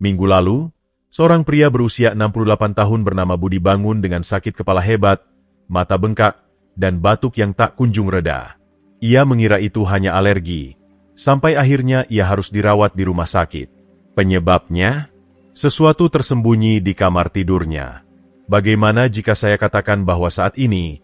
Minggu lalu, seorang pria berusia 68 tahun bernama Budi bangun dengan sakit kepala hebat, mata bengkak, dan batuk yang tak kunjung reda. Ia mengira itu hanya alergi, sampai akhirnya ia harus dirawat di rumah sakit. Penyebabnya? Sesuatu tersembunyi di kamar tidurnya. Bagaimana jika saya katakan bahwa saat ini,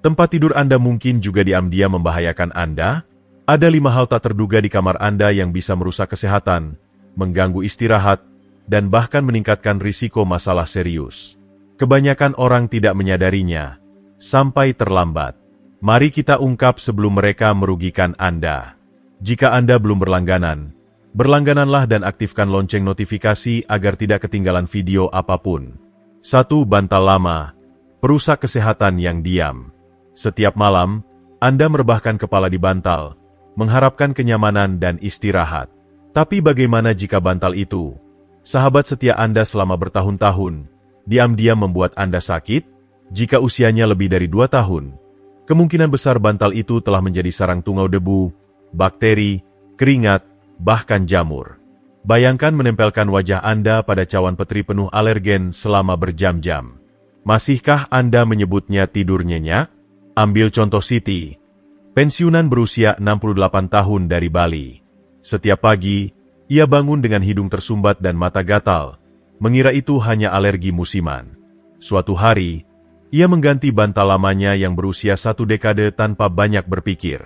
tempat tidur Anda mungkin juga diam-diam membahayakan Anda? Ada 5 hal tak terduga di kamar Anda yang bisa merusak kesehatan, mengganggu istirahat, dan bahkan meningkatkan risiko masalah serius. Kebanyakan orang tidak menyadarinya, sampai terlambat. Mari kita ungkap sebelum mereka merugikan Anda. Jika Anda belum berlangganan, berlanggananlah dan aktifkan lonceng notifikasi agar tidak ketinggalan video apapun. 1. Bantal lama, perusak kesehatan yang diam. Setiap malam, Anda merebahkan kepala di bantal, mengharapkan kenyamanan dan istirahat. Tapi bagaimana jika bantal itu, sahabat setia Anda selama bertahun-tahun, diam-diam membuat Anda sakit? Jika usianya lebih dari 2 tahun, kemungkinan besar bantal itu telah menjadi sarang tungau debu, bakteri, keringat, bahkan jamur. Bayangkan menempelkan wajah Anda pada cawan petri penuh alergen selama berjam-jam. Masihkah Anda menyebutnya tidur nyenyak? Ambil contoh Siti, pensiunan berusia 68 tahun dari Bali. Setiap pagi, ia bangun dengan hidung tersumbat dan mata gatal, mengira itu hanya alergi musiman. Suatu hari, ia mengganti bantal lamanya yang berusia 1 dekade tanpa banyak berpikir.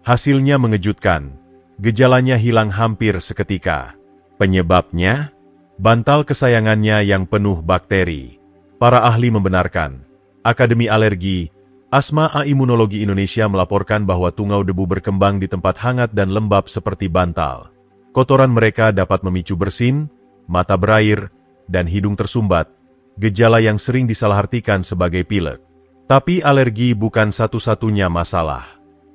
Hasilnya mengejutkan, gejalanya hilang hampir seketika. Penyebabnya? Bantal kesayangannya yang penuh bakteri. Para ahli membenarkan. Akademi Alergi, Asma A Imunologi Indonesia melaporkan bahwa tungau debu berkembang di tempat hangat dan lembab seperti bantal. Kotoran mereka dapat memicu bersin, mata berair, dan hidung tersumbat, gejala yang sering disalahartikan sebagai pilek. Tapi alergi bukan satu-satunya masalah.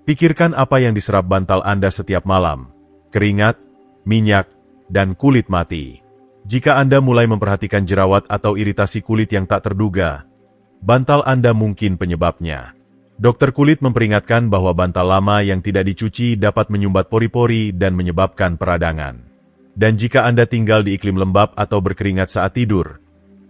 Pikirkan apa yang diserap bantal Anda setiap malam. Keringat, minyak, dan kulit mati. Jika Anda mulai memperhatikan jerawat atau iritasi kulit yang tak terduga, bantal Anda mungkin penyebabnya. Dokter kulit memperingatkan bahwa bantal lama yang tidak dicuci dapat menyumbat pori-pori dan menyebabkan peradangan. Dan jika Anda tinggal di iklim lembab atau berkeringat saat tidur,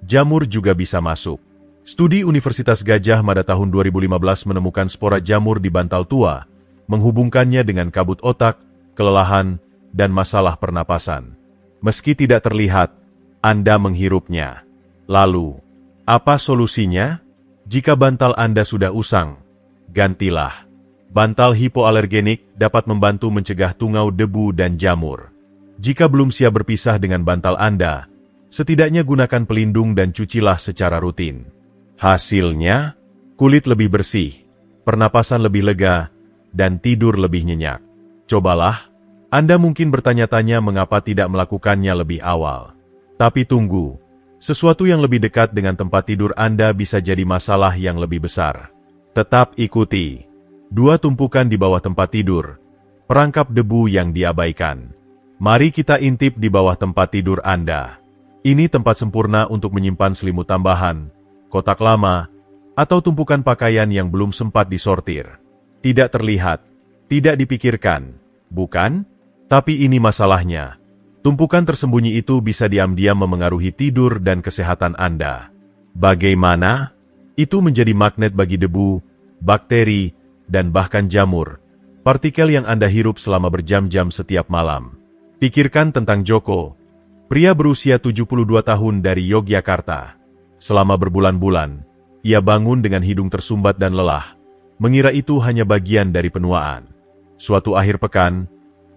jamur juga bisa masuk. Studi Universitas Gajah Mada tahun 2015 menemukan spora jamur di bantal tua, menghubungkannya dengan kabut otak, kelelahan, dan masalah pernapasan. Meski tidak terlihat, Anda menghirupnya. Lalu, apa solusinya? Jika bantal Anda sudah usang, gantilah. Bantal hipoalergenik dapat membantu mencegah tungau debu dan jamur. Jika belum siap berpisah dengan bantal Anda, setidaknya gunakan pelindung dan cucilah secara rutin. Hasilnya, kulit lebih bersih, pernapasan lebih lega, dan tidur lebih nyenyak. Cobalah. Anda mungkin bertanya-tanya mengapa tidak melakukannya lebih awal. Tapi tunggu, sesuatu yang lebih dekat dengan tempat tidur Anda bisa jadi masalah yang lebih besar. Tetap ikuti. 2 tumpukan di bawah tempat tidur, perangkap debu yang diabaikan. Mari kita intip di bawah tempat tidur Anda. Ini tempat sempurna untuk menyimpan selimut tambahan, kotak lama, atau tumpukan pakaian yang belum sempat disortir. Tidak terlihat, tidak dipikirkan, bukan? Tapi ini masalahnya. Tumpukan tersembunyi itu bisa diam-diam memengaruhi tidur dan kesehatan Anda. Bagaimana? Itu menjadi magnet bagi debu, bakteri, dan bahkan jamur, partikel yang Anda hirup selama berjam-jam setiap malam. Pikirkan tentang Joko, pria berusia 72 tahun dari Yogyakarta. Selama berbulan-bulan, ia bangun dengan hidung tersumbat dan lelah, mengira itu hanya bagian dari penuaan. Suatu akhir pekan,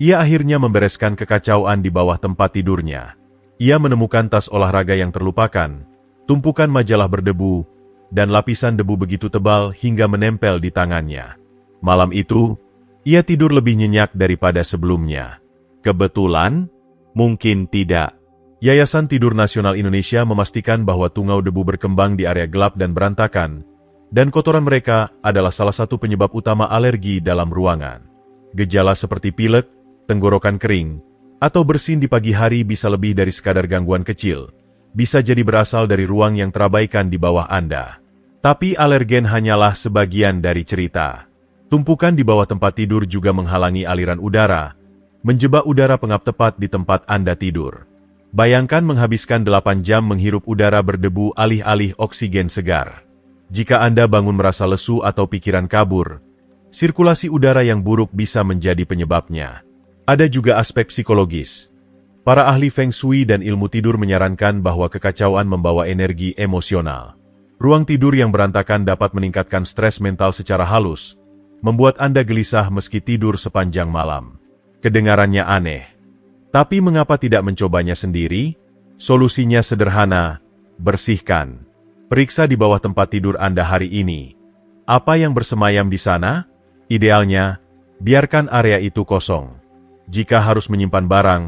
ia akhirnya membereskan kekacauan di bawah tempat tidurnya. Ia menemukan tas olahraga yang terlupakan, tumpukan majalah berdebu, dan lapisan debu begitu tebal hingga menempel di tangannya. Malam itu, ia tidur lebih nyenyak daripada sebelumnya. Kebetulan? Mungkin tidak. Yayasan Tidur Nasional Indonesia memastikan bahwa tungau debu berkembang di area gelap dan berantakan, dan kotoran mereka adalah salah satu penyebab utama alergi dalam ruangan. Gejala seperti pilek, tenggorokan kering, atau bersin di pagi hari bisa lebih dari sekadar gangguan kecil. Bisa jadi berasal dari ruang yang terabaikan di bawah Anda. Tapi alergen hanyalah sebagian dari cerita. Tumpukan di bawah tempat tidur juga menghalangi aliran udara, menjebak udara pengap tepat di tempat Anda tidur. Bayangkan menghabiskan 8 jam menghirup udara berdebu alih-alih oksigen segar. Jika Anda bangun merasa lesu atau pikiran kabur, sirkulasi udara yang buruk bisa menjadi penyebabnya. Ada juga aspek psikologis. Para ahli Feng Shui dan ilmu tidur menyarankan bahwa kekacauan membawa energi emosional. Ruang tidur yang berantakan dapat meningkatkan stres mental secara halus, membuat Anda gelisah meski tidur sepanjang malam. Kedengarannya aneh. Tapi mengapa tidak mencobanya sendiri? Solusinya sederhana, bersihkan. Periksa di bawah tempat tidur Anda hari ini. Apa yang bersemayam di sana? Idealnya, biarkan area itu kosong. Jika harus menyimpan barang,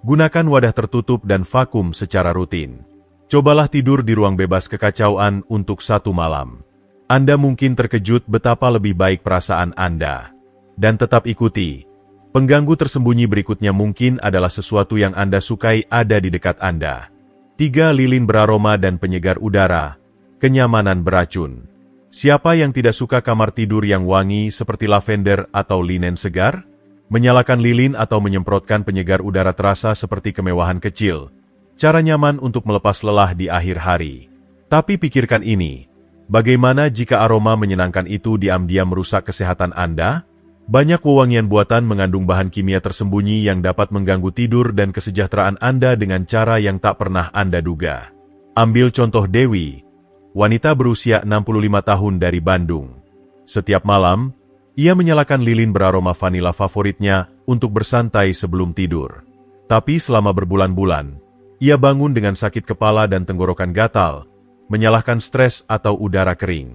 gunakan wadah tertutup dan vakum secara rutin. Cobalah tidur di ruang bebas kekacauan untuk 1 malam. Anda mungkin terkejut betapa lebih baik perasaan Anda. Dan tetap ikuti. Pengganggu tersembunyi berikutnya mungkin adalah sesuatu yang Anda sukai ada di dekat Anda. 3 lilin beraroma dan penyegar udara, kenyamanan beracun. Siapa yang tidak suka kamar tidur yang wangi seperti lavender atau linen segar? Menyalakan lilin atau menyemprotkan penyegar udara terasa seperti kemewahan kecil. Cara nyaman untuk melepas lelah di akhir hari. Tapi pikirkan ini, bagaimana jika aroma menyenangkan itu diam-diam merusak kesehatan Anda? Banyak wewangian buatan mengandung bahan kimia tersembunyi yang dapat mengganggu tidur dan kesejahteraan Anda dengan cara yang tak pernah Anda duga. Ambil contoh Dewi, wanita berusia 65 tahun dari Bandung. Setiap malam, ia menyalakan lilin beraroma vanila favoritnya untuk bersantai sebelum tidur. Tapi selama berbulan-bulan, ia bangun dengan sakit kepala dan tenggorokan gatal, menyalahkan stres atau udara kering.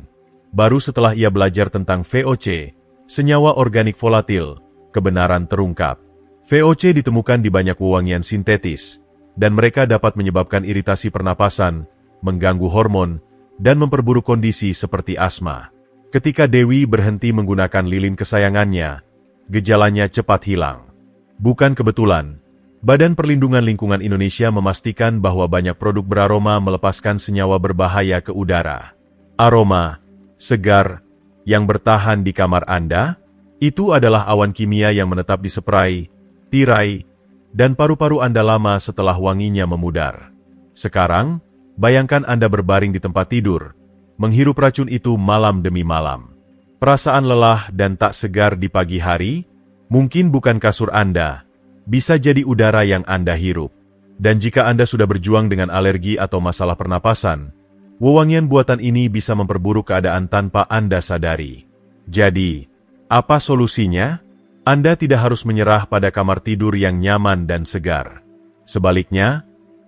Baru setelah ia belajar tentang VOC, senyawa organik volatil, kebenaran terungkap. VOC ditemukan di banyak wewangian sintetis, dan mereka dapat menyebabkan iritasi pernapasan, mengganggu hormon, dan memperburuk kondisi seperti asma. Ketika Dewi berhenti menggunakan lilin kesayangannya, gejalanya cepat hilang. Bukan kebetulan, Badan Perlindungan Lingkungan Indonesia memastikan bahwa banyak produk beraroma melepaskan senyawa berbahaya ke udara. Aroma, segar, yang bertahan di kamar Anda, itu adalah awan kimia yang menetap di spray, tirai, dan paru-paru Anda lama setelah wanginya memudar. Sekarang, bayangkan Anda berbaring di tempat tidur, menghirup racun itu malam demi malam. Perasaan lelah dan tak segar di pagi hari, mungkin bukan kasur Anda, bisa jadi udara yang Anda hirup. Dan jika Anda sudah berjuang dengan alergi atau masalah pernapasan, wewangian buatan ini bisa memperburuk keadaan tanpa Anda sadari. Jadi, apa solusinya? Anda tidak harus menyerah pada kamar tidur yang nyaman dan segar. Sebaliknya,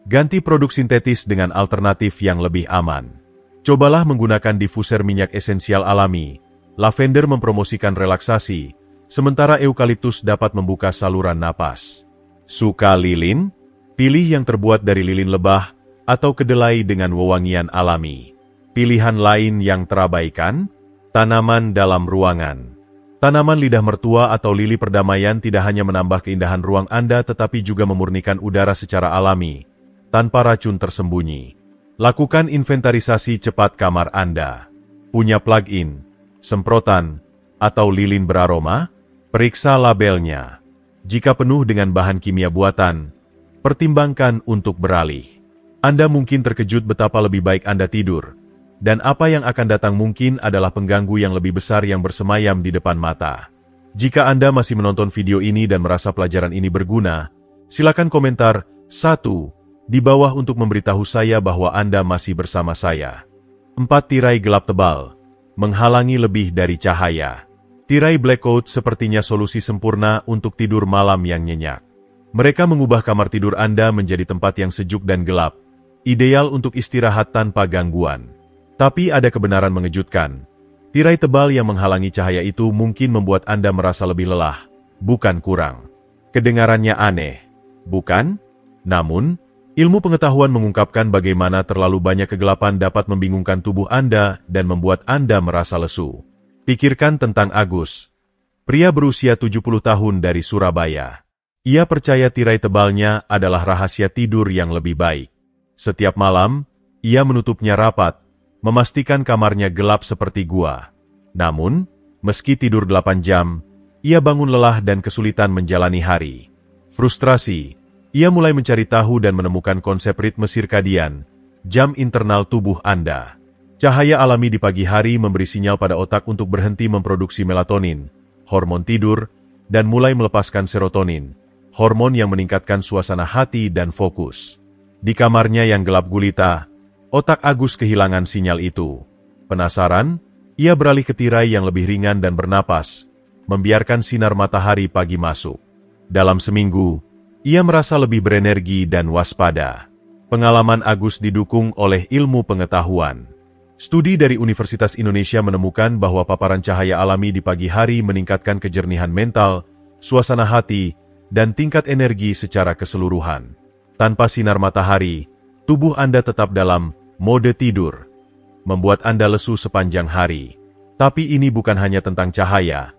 ganti produk sintetis dengan alternatif yang lebih aman. Cobalah menggunakan diffuser minyak esensial alami. Lavender mempromosikan relaksasi, sementara eukaliptus dapat membuka saluran napas. Suka lilin? Pilih yang terbuat dari lilin lebah atau kedelai dengan wewangian alami. Pilihan lain yang terabaikan, tanaman dalam ruangan. Tanaman lidah mertua atau lili perdamaian tidak hanya menambah keindahan ruang Anda tetapi juga memurnikan udara secara alami, tanpa racun tersembunyi. Lakukan inventarisasi cepat kamar Anda. Punya plug-in, semprotan, atau lilin beraroma? Periksa labelnya. Jika penuh dengan bahan kimia buatan, pertimbangkan untuk beralih. Anda mungkin terkejut betapa lebih baik Anda tidur, dan apa yang akan datang mungkin adalah pengganggu yang lebih besar yang bersemayam di depan mata. Jika Anda masih menonton video ini dan merasa pelajaran ini berguna, silakan komentar 1 di bawah untuk memberitahu saya bahwa Anda masih bersama saya. 4 tirai gelap tebal, menghalangi lebih dari cahaya. Tirai blackout sepertinya solusi sempurna untuk tidur malam yang nyenyak. Mereka mengubah kamar tidur Anda menjadi tempat yang sejuk dan gelap, ideal untuk istirahat tanpa gangguan. Tapi ada kebenaran mengejutkan. Tirai tebal yang menghalangi cahaya itu mungkin membuat Anda merasa lebih lelah, bukan kurang. Kedengarannya aneh, bukan? Namun, ilmu pengetahuan mengungkapkan bagaimana terlalu banyak kegelapan dapat membingungkan tubuh Anda dan membuat Anda merasa lesu. Pikirkan tentang Agus, pria berusia 70 tahun dari Surabaya. Ia percaya tirai tebalnya adalah rahasia tidur yang lebih baik. Setiap malam, ia menutupnya rapat, memastikan kamarnya gelap seperti gua. Namun, meski tidur 8 jam, ia bangun lelah dan kesulitan menjalani hari. Frustrasi, Ia mulai mencari tahu dan menemukan konsep ritme sirkadian, jam internal tubuh Anda. Cahaya alami di pagi hari memberi sinyal pada otak untuk berhenti memproduksi melatonin, hormon tidur, dan mulai melepaskan serotonin, hormon yang meningkatkan suasana hati dan fokus. Di kamarnya yang gelap gulita, otak Agus kehilangan sinyal itu. Penasaran? Ia beralih ke tirai yang lebih ringan dan bernapas, membiarkan sinar matahari pagi masuk. Dalam seminggu, ia merasa lebih berenergi dan waspada. Pengalaman Agus didukung oleh ilmu pengetahuan. Studi dari Universitas Indonesia menemukan bahwa paparan cahaya alami di pagi hari meningkatkan kejernihan mental, suasana hati, dan tingkat energi secara keseluruhan. Tanpa sinar matahari, tubuh Anda tetap dalam mode tidur, membuat Anda lesu sepanjang hari. Tapi ini bukan hanya tentang cahaya.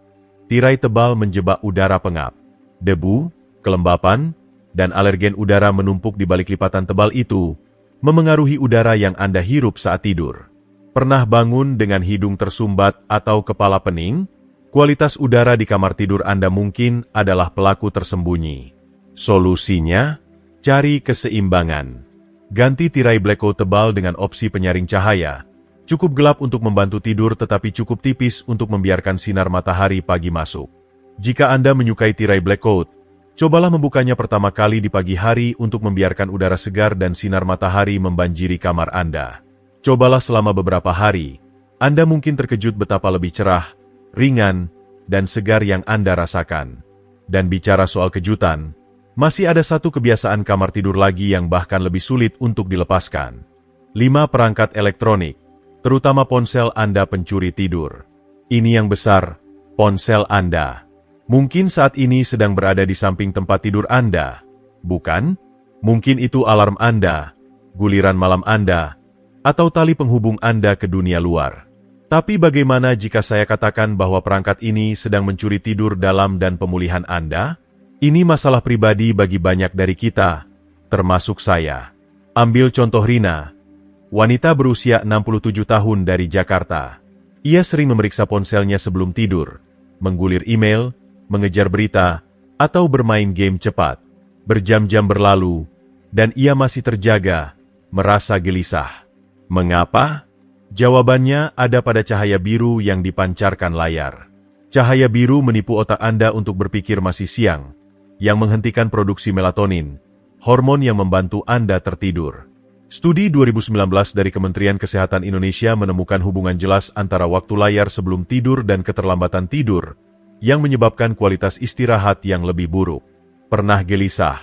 Tirai tebal menjebak udara pengap. Debu, kelembapan, dan alergen udara menumpuk di balik lipatan tebal itu, memengaruhi udara yang Anda hirup saat tidur. Pernah bangun dengan hidung tersumbat atau kepala pening? Kualitas udara di kamar tidur Anda mungkin adalah pelaku tersembunyi. Solusinya? Cari keseimbangan. Ganti tirai blackout tebal dengan opsi penyaring cahaya. Cukup gelap untuk membantu tidur tetapi cukup tipis untuk membiarkan sinar matahari pagi masuk. Jika Anda menyukai tirai blackout, cobalah membukanya pertama kali di pagi hari untuk membiarkan udara segar dan sinar matahari membanjiri kamar Anda. Cobalah selama beberapa hari. Anda mungkin terkejut betapa lebih cerah, ringan, dan segar yang Anda rasakan. Dan bicara soal kejutan, masih ada satu kebiasaan kamar tidur lagi yang bahkan lebih sulit untuk dilepaskan. 5 perangkat elektronik, terutama ponsel Anda pencuri tidur. Ini yang besar, ponsel Anda. Mungkin saat ini sedang berada di samping tempat tidur Anda, bukan? Mungkin itu alarm Anda, guliran malam Anda, atau tali penghubung Anda ke dunia luar. Tapi bagaimana jika saya katakan bahwa perangkat ini sedang mencuri tidur dalam dan pemulihan Anda? Ini masalah pribadi bagi banyak dari kita, termasuk saya. Ambil contoh Rina, wanita berusia 67 tahun dari Jakarta. Ia sering memeriksa ponselnya sebelum tidur, menggulir email, mengejar berita, atau bermain game cepat. Berjam-jam berlalu, dan ia masih terjaga, merasa gelisah. Mengapa? Jawabannya ada pada cahaya biru yang dipancarkan layar. Cahaya biru menipu otak Anda untuk berpikir masih siang, yang menghentikan produksi melatonin, hormon yang membantu Anda tertidur. Studi 2019 dari Kementerian Kesehatan Indonesia menemukan hubungan jelas antara waktu layar sebelum tidur dan keterlambatan tidur, yang menyebabkan kualitas istirahat yang lebih buruk. Pernah gelisah,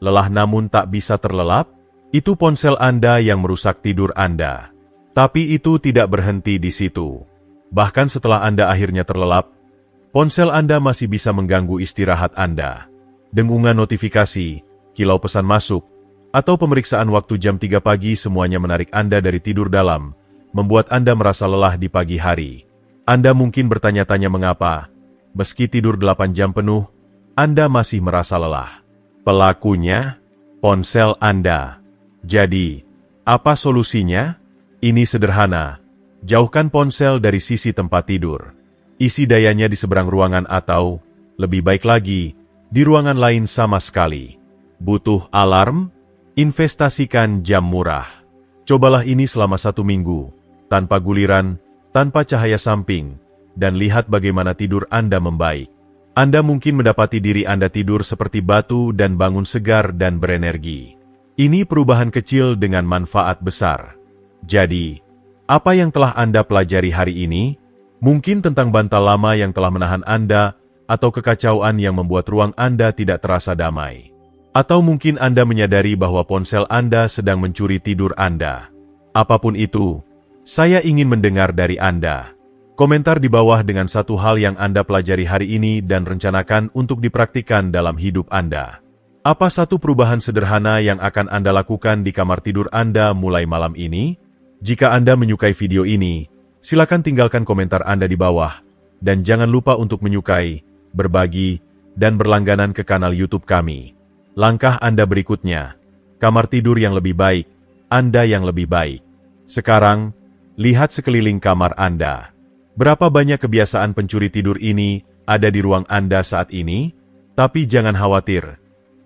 lelah namun tak bisa terlelap? Itu ponsel Anda yang merusak tidur Anda. Tapi itu tidak berhenti di situ. Bahkan setelah Anda akhirnya terlelap, ponsel Anda masih bisa mengganggu istirahat Anda. Dengungan notifikasi, kilau pesan masuk, atau pemeriksaan waktu jam 3 pagi semuanya menarik Anda dari tidur dalam, membuat Anda merasa lelah di pagi hari. Anda mungkin bertanya-tanya mengapa, meski tidur 8 jam penuh, Anda masih merasa lelah. Pelakunya, ponsel Anda. Jadi, apa solusinya? Ini sederhana. Jauhkan ponsel dari sisi tempat tidur. Isi dayanya di seberang ruangan atau, lebih baik lagi, di ruangan lain sama sekali. Butuh alarm? Investasikan jam murah. Cobalah ini selama 1 minggu, tanpa guliran, tanpa cahaya samping, dan lihat bagaimana tidur Anda membaik. Anda mungkin mendapati diri Anda tidur seperti batu dan bangun segar dan berenergi. Ini perubahan kecil dengan manfaat besar. Jadi, apa yang telah Anda pelajari hari ini? Mungkin tentang bantal lama yang telah menahan Anda, atau kekacauan yang membuat ruang Anda tidak terasa damai. Atau mungkin Anda menyadari bahwa ponsel Anda sedang mencuri tidur Anda. Apapun itu, saya ingin mendengar dari Anda. Komentar di bawah dengan satu hal yang Anda pelajari hari ini dan rencanakan untuk dipraktikkan dalam hidup Anda. Apa satu perubahan sederhana yang akan Anda lakukan di kamar tidur Anda mulai malam ini? Jika Anda menyukai video ini, silakan tinggalkan komentar Anda di bawah. Dan jangan lupa untuk menyukai, berbagi, dan berlangganan ke kanal YouTube kami. Langkah Anda berikutnya, kamar tidur yang lebih baik, Anda yang lebih baik. Sekarang, lihat sekeliling kamar Anda. Berapa banyak kebiasaan pencuri tidur ini ada di ruang Anda saat ini? Tapi jangan khawatir,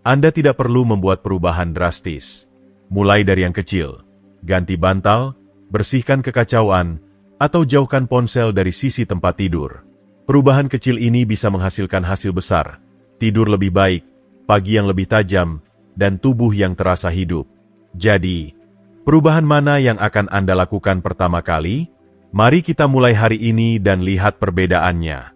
Anda tidak perlu membuat perubahan drastis. Mulai dari yang kecil, ganti bantal, bersihkan kekacauan, atau jauhkan ponsel dari sisi tempat tidur. Perubahan kecil ini bisa menghasilkan hasil besar, tidur lebih baik, pagi yang lebih tajam, dan tubuh yang terasa hidup. Jadi, perubahan mana yang akan Anda lakukan pertama kali? Mari kita mulai hari ini dan lihat perbedaannya.